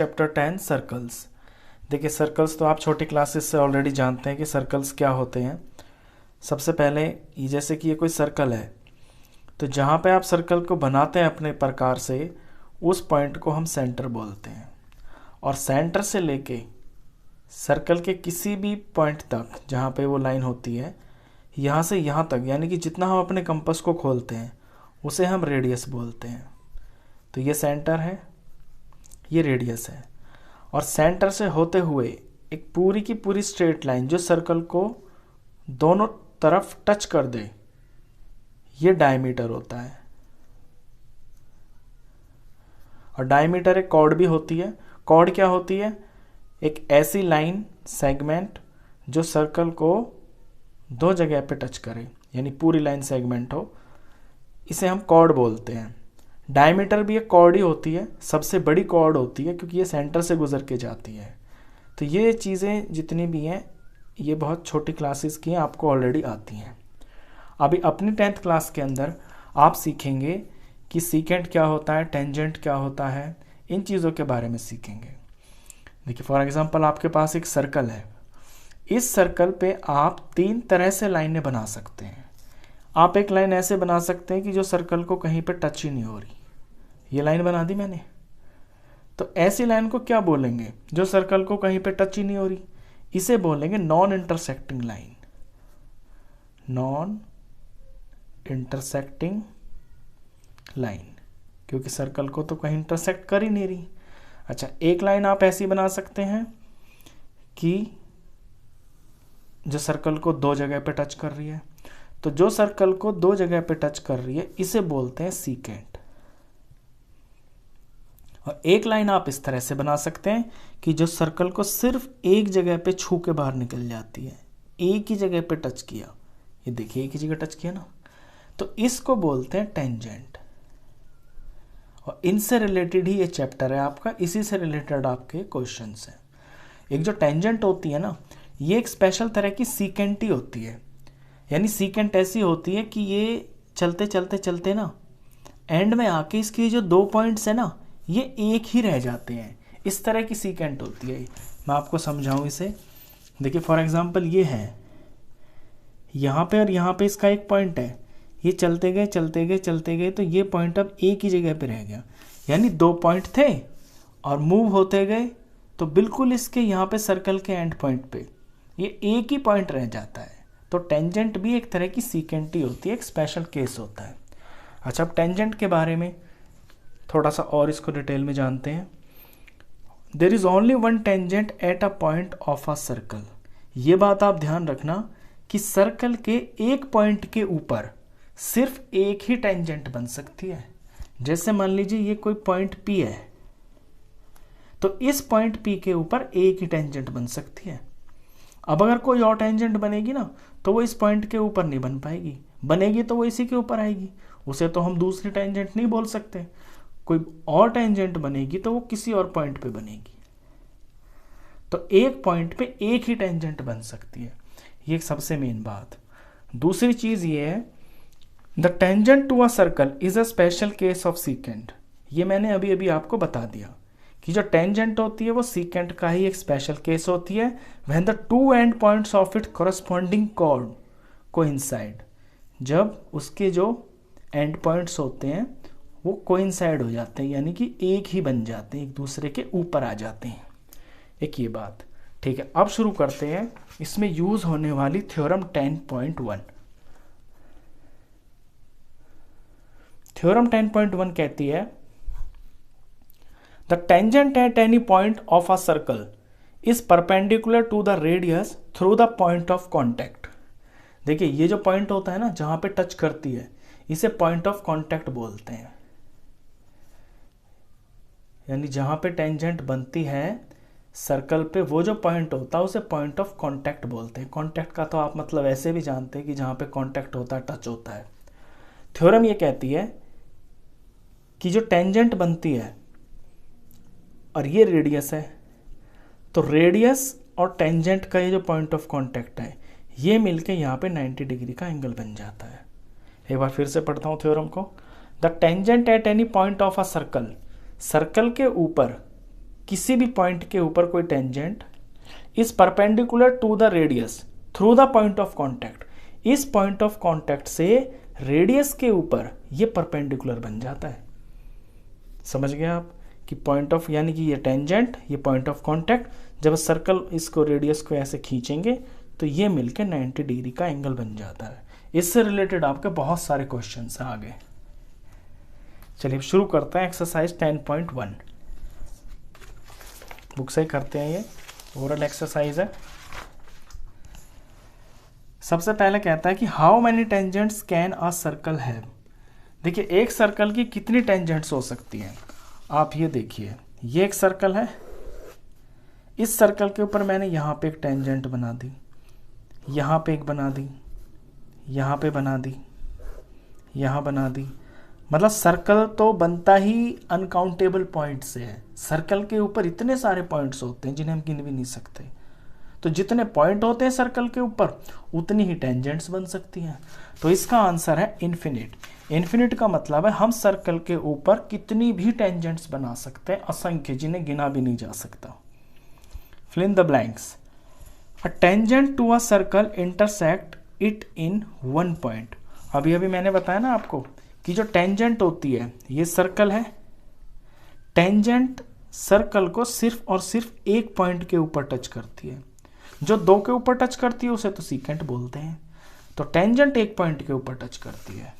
Chapter 10 circles. देखिए circles तो आप छोटी क्लासेस से ऑलरेडी जानते हैं कि सर्कल्स क्या होते हैं। सबसे पहले ये जैसे कि ये कोई सर्कल है, तो जहाँ पे आप सर्कल को बनाते हैं अपने प्रकार से, उस पॉइंट को हम सेंटर बोलते हैं। और सेंटर से लेके सर्कल के किसी भी पॉइंट तक जहाँ पे वो लाइन होती है, यहाँ से यहाँ तक, यानी कि जितना हम अपने कंपास को खोलते हैं उसे हम रेडियस बोलते हैं। तो ये सेंटर है, ये रेडियस है। और सेंटर से होते हुए एक पूरी की पूरी स्ट्रेट लाइन जो सर्कल को दोनों तरफ टच कर दे, ये डायमीटर होता है। और डायमीटर एक कॉर्ड भी होती है। कॉर्ड क्या होती है? एक ऐसी लाइन सेगमेंट जो सर्कल को दो जगह पे टच करे, यानी पूरी लाइन सेगमेंट हो, इसे हम कॉर्ड बोलते हैं। डायमीटर भी एक कॉर्ड ही होती है, सबसे बड़ी कॉर्ड होती है क्योंकि ये सेंटर से गुजर के जाती है। तो ये चीज़ें जितनी भी हैं ये बहुत छोटी क्लासेस की हैं, आपको ऑलरेडी आती हैं। अभी अपनी 10th क्लास के अंदर आप सीखेंगे कि सीकेंट क्या होता है, टेंजेंट क्या होता है, इन चीज़ों के बारे में सीखेंगे। देखिए फॉर एग्जांपल आपके पास एक सर्कल है। इस सर्कल पे आप 3 तरह से लाइनें बना सकते हैं। आप एक लाइन ऐसे बना सकते हैं कि जो सर्कल को कहीं पे टच ही नहीं हो रही। ये लाइन बना दी मैंने, तो ऐसी लाइन को क्या बोलेंगे? जो सर्कल को कहीं पे टच ही नहीं हो रही, इसे बोलेंगे non intersecting line. Non intersecting line, क्योंकि सर्कल को तो कहीं इंटरसेक्ट कर ही नहीं रही। अच्छा, एक लाइन आप ऐसी बना सकते हैं कि जो सर्कल को दो जगह पे टच कर रही है। तो जो सर्कल को दो जगह पे टच कर रही है इसे बोलते हैं सीकेंट। और एक लाइन आप इस तरह से बना सकते हैं कि जो सर्कल को सिर्फ एक जगह पे छू के बाहर निकल जाती है, एक ही जगह पे टच किया, ये देखिए एक ही जगह टच किया ना, तो इसको बोलते हैं टेंजेंट। और इनसे रिलेटेड ही ये चैप्टर है आपका, इसी से रिलेटेड आपके क्वेश्चंस हैं। एक जो टेंजेंट होती है ना, ये एक स्पेशल तरह की सीकेंट ही होती है। यानी सीकेंट ऐसी होती है कि ये चलते चलते चलते ना एंड में आके इसके जो 2 पॉइंट्स है ना, ये एक ही रह जाते हैं। इस तरह की सीकेंट होती है। मैं आपको समझाऊं इसे। देखिए फॉर एग्जांपल ये है, यहाँ पे और यहाँ पे इसका एक पॉइंट है। ये चलते गए चलते गए चलते गए तो ये पॉइंट अब एक ही जगह पे रह गया। यानी 2 पॉइंट थे और मूव होते गए तो बिल्कुल इसके यहाँ पे सर्कल के एंड पॉइंट पे ये एक ही पॉइंट रह जाता है। तो टेंजेंट भी एक तरह की सीकेंट ही होती है, एक स्पेशल केस होता है। अच्छा, अब टेंजेंट के बारे में थोड़ा सा और इसको डिटेल में जानते हैं। There is only one tangent at a point of a circle. ये बात आप ध्यान रखना कि सर्कल के एक पॉइंट के ऊपर सिर्फ एक ही टेंजेंट बन सकती है। जैसे मान लीजिए ये कोई पॉइंट P है, तो इस पॉइंट P के ऊपर एक ही टेंजेंट बन सकती है। अब अगर कोई और टेंजेंट बनेगी ना, तो वो इस पॉइंट के ऊपर नहीं बन पाएगी। बनेगी तो वो इसी के ऊपर आएगी, उसे तो हम दूसरी टेंजेंट नहीं बोल सकते। कोई और टेंजेंट बनेगी तो वो किसी और पॉइंट पे बनेगी। तो एक पॉइंट पे एक ही टेंजेंट बन सकती है, ये सबसे मेन बात। दूसरी चीज ये है, the tangent to a circle is a special case of secant. ये मैंने अभी अभी आपको बता दिया कि जो टेंजेंट होती है वो सीकेंट का ही एक स्पेशल केस होती है। When the two end points of it corresponding chord coincide, जब उसके जो एंड पॉइंट्स होते हैं वो कोइंसाइड हो जाते हैं, यानी कि एक ही बन जाते हैं, एक दूसरे के ऊपर आ जाते हैं। एक ये बात ठीक है। अब शुरू करते हैं इसमें यूज होने वाली थ्योरम 10.1। थ्योरम 10.1 कहती है, the tangent at any point of a circle is perpendicular to the radius through the point of contact. देखिए ये जो पॉइंट होता है ना जहां पे टच करती है, इसे पॉइंट ऑफ कॉन्टैक्ट बोलते हैं। यानी जहां पे टेंजेंट बनती है सर्कल पे, वो जो पॉइंट होता है उसे पॉइंट ऑफ कॉन्टैक्ट बोलते हैं। कॉन्टैक्ट का तो आप मतलब ऐसे भी जानते हैं कि जहां पे कॉन्टैक्ट होता है, टच होता है। थ्योरम ये कहती है कि जो टेंजेंट बनती है और ये रेडियस है, तो रेडियस और टेंजेंट का ये जो पॉइंट ऑफ कॉन्टैक्ट है, ये मिलके यहाँ पे 90 डिग्री का एंगल बन जाता है। एक बार फिर से पढ़ता हूँ थ्योरम को। The tangent at any point of a circle, circle के ऊपर किसी भी पॉइंट के ऊपर कोई tangent is perpendicular to the radius through the point of contact, इस पॉइंट ऑफ कॉन्टैक्ट से रेडियस के ऊपर ये परपेंडिकुलर बन जाता है। समझ गए आप कि पॉइंट ऑफ, यानी कि ये टेंजेंट, ये पॉइंट ऑफ कॉन्टैक्ट, जब सर्कल इसको रेडियस को ऐसे खींचेंगे तो ये मिलके 90 डिग्री का एंगल बन जाता है। इससे रिलेटेड आपके बहुत सारे क्वेश्चंस हैं आगे। चलिए शुरू करते हैं एक्सरसाइज 10.1। बुक से करते हैं, ये ओरल एक्सरसाइज है। सबसे पहले कहता है कि how many tangents can a circle have. देखिए एक सर्कल की कितनी टेंजेंट्स हो सकती हैं। आप ये देखिए, ये एक सर्कल है, इस सर्कल के ऊपर मैंने यहाँ पे एक टेंजेंट बना दी, यहाँ पे एक बना दी, यहाँ पे बना दी, यहाँ बना दी। मतलब सर्कल तो बनता ही अनकाउंटेबल पॉइंट से है। सर्कल के ऊपर इतने सारे पॉइंट्स होते हैं जिन्हें हम गिन भी नहीं सकते। तो जितने पॉइंट होते हैं सर्कल के ऊपर उतनी ही टेंजेंट्स बन सकती हैं। तो इसका आंसर है इन्फिनिट। इन्फिनिट का मतलब है हम सर्कल के ऊपर कितनी भी टेंजेंट्स बना सकते हैं, असंख्य, जिन्हें गिना भी नहीं जा सकता। Fill in the blanks. A tangent to a circle intersect it in one point. अभी अभी मैंने बताया ना आपको कि जो टेंजेंट होती है, ये सर्कल है, टेंजेंट सर्कल को सिर्फ और सिर्फ एक पॉइंट के ऊपर टच करती है। जो दो के ऊपर टच करती है उसे तो सीकेंट बोलते हैं। तो टेंजेंट एक पॉइंट के ऊपर टच करती है।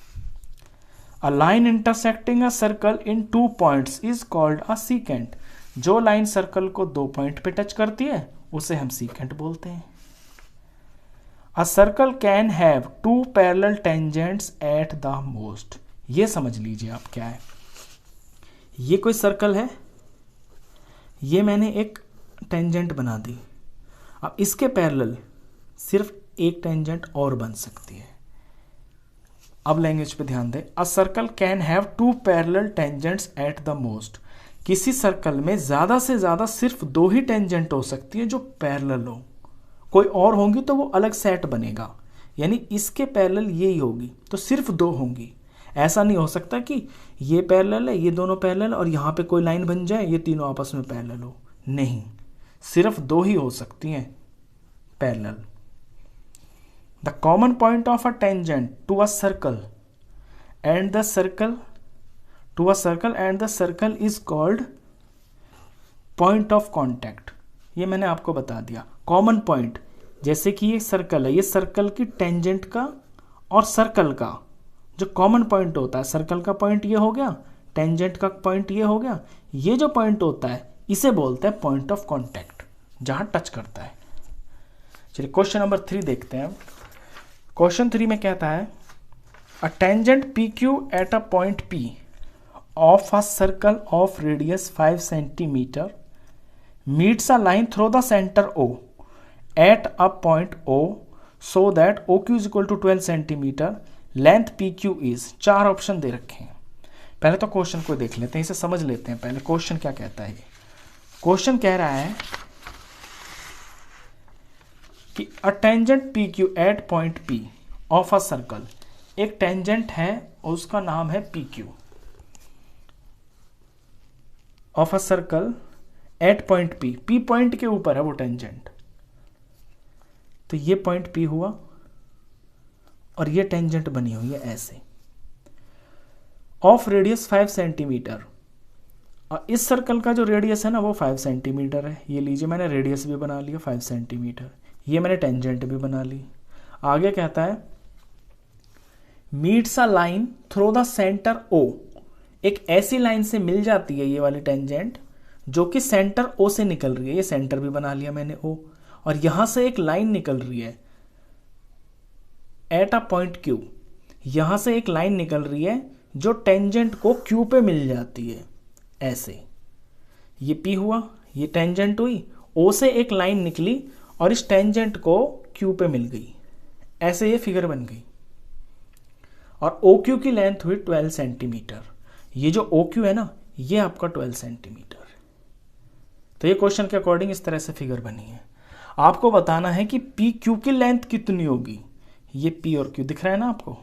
A line intersecting a circle in 2 points is called a secant. जो लाइन सर्कल को 2 पॉइंट पे टच करती है उसे हम सीकेंट बोलते हैं। A circle can have 2 parallel tangents at the most. ये समझ लीजिए आप क्या है। ये कोई सर्कल है, ये मैंने एक टेंजेंट बना दी। अब इसके पैरेलल सिर्फ एक टेंजेंट और बन सकती है। अब लैंग्वेज पे ध्यान दें। A circle can have 2 parallel tangents at the most. किसी सर्कल में ज्यादा से ज्यादा सिर्फ 2 ही टेंजेंट हो सकती है जो पैरेलल हो। कोई और होंगी तो वो अलग सेट बनेगा, यानी इसके पैरेलल यही होगी तो सिर्फ 2 होंगी। ऐसा नहीं हो सकता कि ये पैरेलल है, ये दोनों पैरेलल, और यहाँ पे कोई लाइन बन जाए ये तीनों आपस में पैरेलल हो। नहीं, सिर्फ 2 ही हो सकती हैं parallel. The common point of a tangent to a circle and the circle is called point of contact. ये मैंने आपको बता दिया। कॉमन पॉइंट, जैसे कि ये सर्कल है, ये सर्कल की टेंजेंट का और सर्कल का जो कॉमन पॉइंट होता है, सर्कल का पॉइंट ये हो गया, टेंजेंट का पॉइंट ये हो गया, ये जो पॉइंट होता है इसे बोलते हैं पॉइंट ऑफ कॉन्टैक्ट, जहां टच करता है। चलिए क्वेश्चन नंबर 3 देखते हैं। क्वेश्चन 3 में कहता है a tangent P Q at a point P of a circle of radius 5 centimetre meets a line through the centre O at a point O so that O Q is equal to 12 centimetre, length P Q is. 4 option दे रखे हैं। पहले तो question को देख लेते हैं, इसे समझ लेते हैं। पहले क्वेश्चन क्या कहता है। क्वेश्चन कह रहा है कि a tangent P Q at point P of a circle. एक टेंजेंट है और उसका नाम है P Q of a circle at point P. P point के ऊपर है वो टेंजेंट। तो ये पॉइंट पी हुआ और ये टेंजेंट बनी हुई है ऐसे, ऑफ रेडियस 5 सेंटीमीटर। और इस सर्कल का जो रेडियस है ना वो 5 सेंटीमीटर है। ये लीजिए, मैंने रेडियस भी बना लिया 5 सेंटीमीटर, ये मैंने टेंजेंट भी बना ली। आगे कहता है meets a line through the centre O. एक ऐसी लाइन से मिल जाती है ये वाली टेंजेंट जो कि सेंटर ओ से निकल रही है। ये सेंटर भी बना लिया मैंने ओ, और यहां से एक लाइन निकल रही है एट अ पॉइंट क्यू। यहां से एक लाइन निकल रही है जो टेंजेंट को क्यू पे मिल जाती है ऐसे। ये पी हुआ, ये टेंजेंट हुई, ओ से एक लाइन निकली और इस टेंजेंट को क्यू पे मिल गई, ऐसे ये फिगर बन गई। और ओ क्यू की लेंथ हुई 12 सेंटीमीटर। ये जो ओ क्यू है ना, ये आपका 12 सेंटीमीटर। तो ये क्वेश्चन के अकॉर्डिंग इस तरह से फिगर बनी है। आपको बताना है कि पी क्यू की लेंथ कितनी होगी। ये पी और क्यू दिख रहा है ना आपको,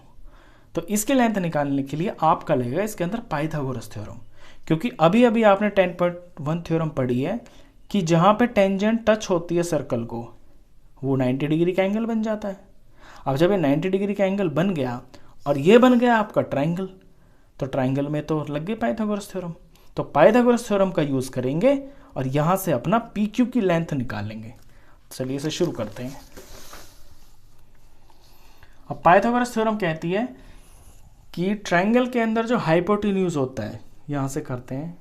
तो इसकी लेंथ निकालने के लिए आपका लगेगा इसके अंदर पाइथागोरस थ्योरम। क्योंकि अभी अभी आपने 10.1 थ्योरम पढ़ी है कि जहाँ पे टेंजेंट टच होती है सर्कल को वो 90 डिग्री का एंगल बन जाता है। अब जब ये 90 डिग्री का एंगल बन गया और ये बन गया आपका ट्राइंगल, तो ट्राइंगल में तो लग गई पाइथागोरस थ्योरम। तो पाइथागोरस थ्योरम का यूज़ करेंगे और यहाँ से अपना पी क्यू की लेंथ निकालेंगे। चलिए इसे शुरू करते हैं। अब पाइथागोरस थ्योरम कहती है कि ट्राइंगल के अंदर जो हाइपोटेन्यूज होता है, यहाँ से करते हैं,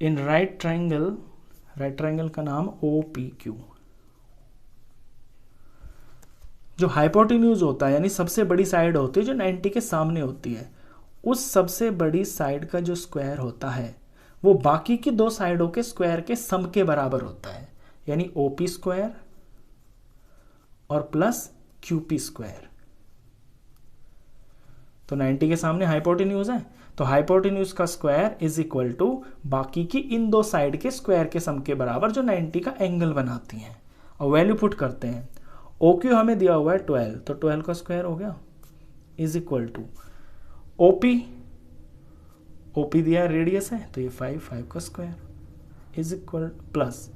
इन राइट ट्राइंगल का नाम ओ पी क्यू। जो हाइपोटेन्यूज होता है यानी सबसे बड़ी साइड होती है जो 90 के सामने होती है, उस सबसे बड़ी साइड का जो स्क्वायर होता है वो बाकी की दो साइडों के स्क्वायर के सम के बराबर होता है, यानी ओपी स्क्वायर और प्लस क्यूपी स्क्वायर। तो 90 के सामने हाइपोटेन्यूज है, तो हाइपोटेन्यूज का स्क्वायर इज इक्वल टू बाकी की इन दो साइड के स्क्वायर के सम के बराबर जो 90 का एंगल बनाती हैं। और वैल्यू पुट करते हैं। ओ क्यू हमें दिया हुआ है 12, तो 12 का स्क्वायर हो गया इज इक्वल टू ओपी दिया रेडियस है तो ये 5 का square is equal plus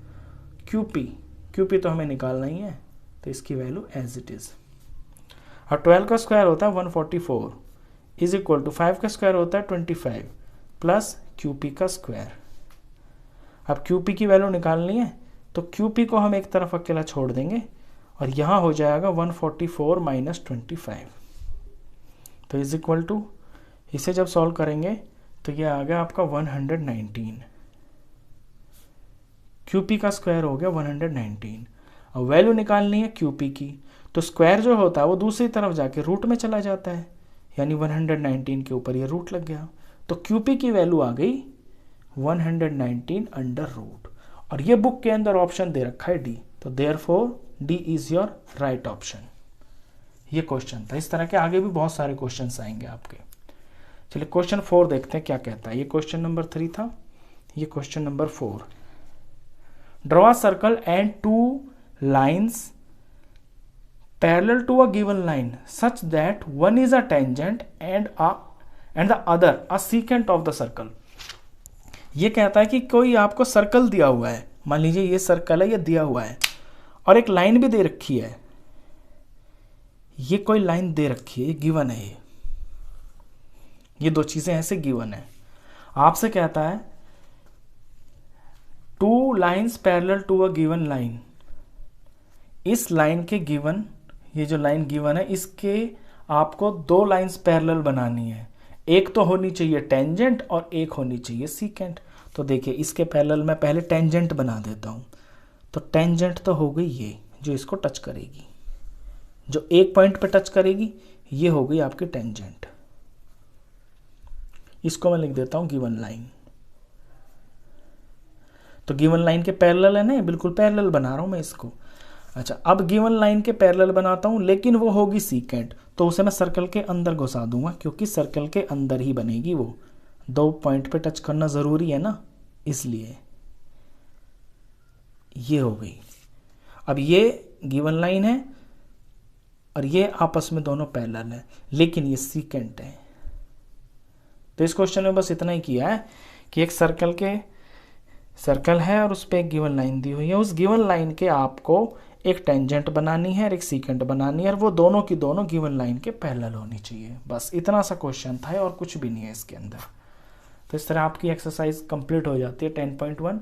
QP तो हमें निकालना ही है तो इसकी वैल्यू एज इट इज। और 12 का स्क्वायर होता है 144 इज इक्वल टू 5 का स्क्वायर होता है 25 प्लस क्यूपी का स्क्वायर। अब क्यूपी की वैल्यू निकालनी है तो क्यूपी को हम एक तरफ अकेला छोड़ देंगे और यहाँ हो जाएगा 144 माइनस 25, तो इज इक्वल टू, इसे जब सॉल्व करेंगे तो ये आ गया आपका 119। क्यूपी का स्क्वायर हो गया 119। अब वैल्यू निकालनी है क्यूपी की, तो स्क्वायर जो होता है वो दूसरी तरफ जाके रूट में चला जाता है, यानी 119 के ऊपर ये रूट लग गया, तो क्यूपी की वैल्यू आ गई 119 अंडर रूट। और ये बुक के अंदर ऑप्शन दे रखा है डी, तो therefore D is your right option. ये क्वेश्चन था। इस तरह के आगे भी बहुत सारे क्वेश्चंस आएंगे आपके। चलिए क्वेश्चन 4 देखते हैं क्या कहता है। ये क्वेश्चन नंबर 3 था, ये question number 4। Draw a circle and 2 lines parallel to a given line such that one is a tangent and the other a secant of the circle। ये कहता है कि कोई आपको सर्कल दिया हुआ है, मान लीजिए ये सर्कल है, ये दिया हुआ है और एक लाइन भी दे रखी है, ये कोई लाइन दे रखी है, ये गिवन है, ये दो चीजें ऐसे गिवन है। आपसे कहता है 2 lines parallel to a given line, इस लाइन के गिवन, ये जो लाइन गिवन है इसके आपको 2 लाइन्स पैरेलल बनानी है, एक तो होनी चाहिए टेंजेंट और एक होनी चाहिए सीकेंट। तो देखिए इसके पैरेलल मैं पहले टेंजेंट बना देता हूं, तो टेंजेंट तो हो गई ये जो इसको टच करेगी, जो एक पॉइंट पे टच करेगी ये हो गई आपकी टेंजेंट। इसको मैं लिख देता हूं गिवन लाइन। तो गिवन लाइन के पैरेलल है ना, बिल्कुल पैरेलल बना रहा हूं मैं इसको। अच्छा, अब गिवन लाइन के पैरेलल बनाता हूं लेकिन वो होगी सीकेंट, तो उसे मैं सर्कल के अंदर घुसा दूंगा क्योंकि सर्कल के अंदर ही बनेगी वो, 2 पॉइंट पे टच करना जरूरी है ना, इसलिए ये हो गई। अब ये गिवन लाइन है और ये आपस में दोनों पैरेलल है लेकिन ये सीकेंट है। तो इस क्वेश्चन में बस इतना ही किया है कि एक सर्कल है और उस पर एक गिवन लाइन दी हुई है, उस गिवन लाइन के आपको एक टेंजेंट बनानी है और एक सीकेंट बनानी है और वो दोनों की दोनों गिवन लाइन के पैरेलल होनी चाहिए। बस इतना सा क्वेश्चन था और कुछ भी नहीं है इसके अंदर। तो इस तरह आपकी एक्सरसाइज कंप्लीट हो जाती है 10.1।